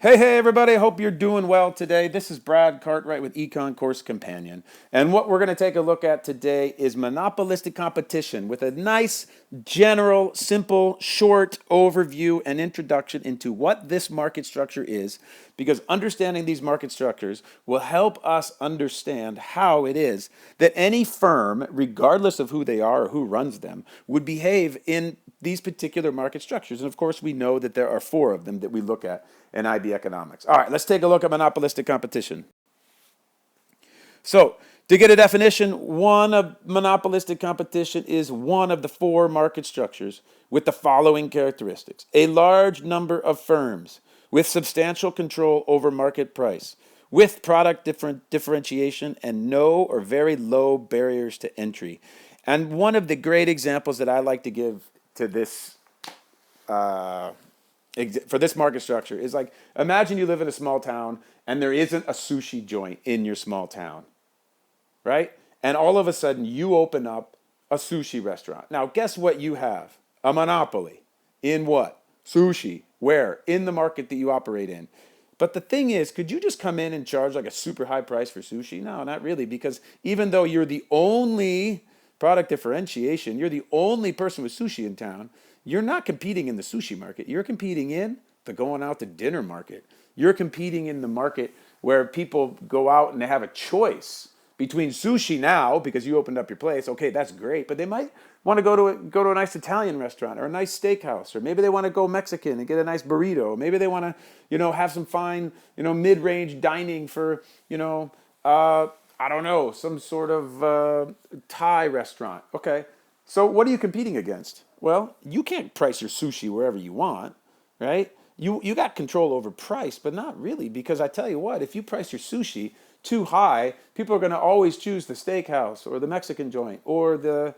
Hey, everybody. I hope you're doing well today. This is Brad Cartwright with Econ Course Companion. And what we're going to take a look at today is monopolistic competition with a nice, general, simple, short overview and introduction into what this market structure is, because understanding these market structures will help us understand how it is that any firm, regardless of who they are or who runs them, would behave in these particular market structures. And of course, we know that there are four of them that we look at in IB economics. All right, let's take a look at monopolistic competition. So, to get a definition, one of monopolistic competition is one of the four market structures with the following characteristics: a large number of firms with substantial control over market price, with product differentiation and no or very low barriers to entry. And one of the great examples that I like to give to this for this market structure is like, imagine you live in a small town and there isn't a sushi joint in your small town, right? And all of a sudden you open up a sushi restaurant. Now, guess what you have? A monopoly. In what? Sushi. Where? In the market that you operate in. But the thing is, could you just come in and charge like a super high price for sushi? No, not really, because even though you're the only product differentiation, you're the only person with sushi in town, you're not competing in the sushi market. You're competing in the going out to dinner market. You're competing in the market where people go out and they have a choice between sushi now because you opened up your place. Okay, that's great, but they might want to go to a nice Italian restaurant or a nice steakhouse, or maybe they want to go Mexican and get a nice burrito. Maybe they want to, have some fine, mid-range dining for, I don't know, some sort of Thai restaurant. Okay, so what are you competing against? Well, you can't price your sushi wherever you want, right? You got control over price, but not really, because I tell you what, if you price your sushi too high, people are going to always choose the steakhouse or the Mexican joint or the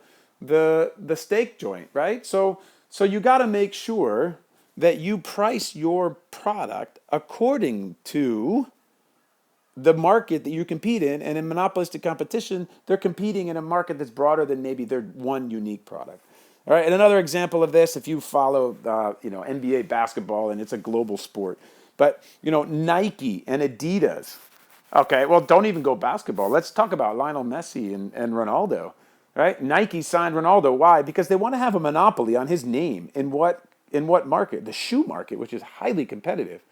steak joint, right? So you got to make sure that you price your product according to the market that you compete in. And in monopolistic competition, they're competing in a market that's broader than maybe their one unique product. All right, and another example of this, if you follow, NBA basketball, and it's a global sport, but Nike and Adidas. Okay, well, don't even go basketball. Let's talk about Lionel Messi and Ronaldo, right? Nike signed Ronaldo. Why? Because they want to have a monopoly on his name in what market? The shoe market, which is highly competitive.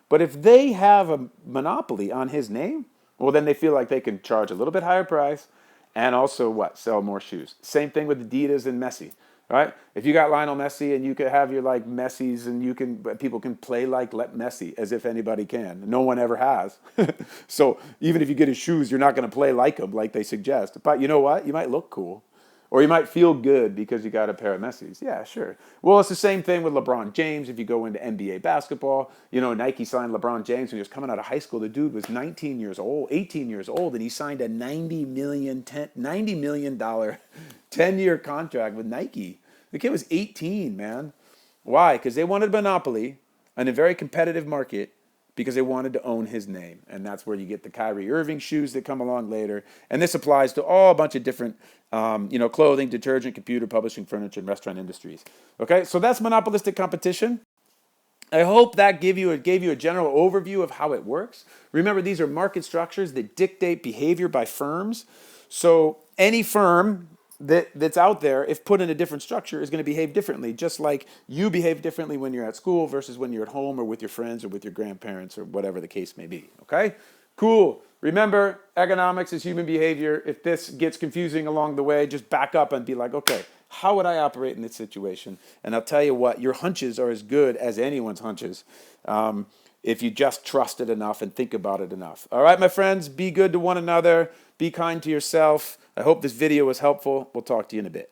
But if they have a monopoly on his name, well, then they feel like they can charge a little bit higher price and also what? Sell more shoes. Same thing with Adidas and Messi, right? If you got Lionel Messi and you could have your like Messis and people can play like Messi as if anybody can. No one ever has. So even if you get his shoes, you're not going to play like him like they suggest. But you know what? You might look cool. Or you might feel good because you got a pair of Messis. Yeah, sure. Well, it's the same thing with LeBron James. If you go into NBA basketball, Nike signed LeBron James when he was coming out of high school. The dude was 19 years old, 18 years old, and he signed a $90 million 10-year contract with Nike. The kid was 18, man. Why? Because they wanted a monopoly in a very competitive market, because they wanted to own his name. And that's where you get the Kyrie Irving shoes that come along later. And this applies to all a bunch of different, clothing, detergent, computer, publishing, furniture, and restaurant industries. Okay, so that's monopolistic competition. I hope that gave you a general overview of how it works. Remember, these are market structures that dictate behavior by firms. So any firm that's out there, if put in a different structure, is going to behave differently, just like you behave differently when you're at school versus when you're at home or with your friends or with your grandparents or whatever the case may be. Okay? Cool. Remember, economics is human behavior. If this gets confusing along the way, just back up and be like, okay, how would I operate in this situation? And I'll tell you what, your hunches are as good as anyone's hunches, if you just trust it enough and think about it enough. All right, my friends, be good to one another. Be kind to yourself. I hope this video was helpful. We'll talk to you in a bit.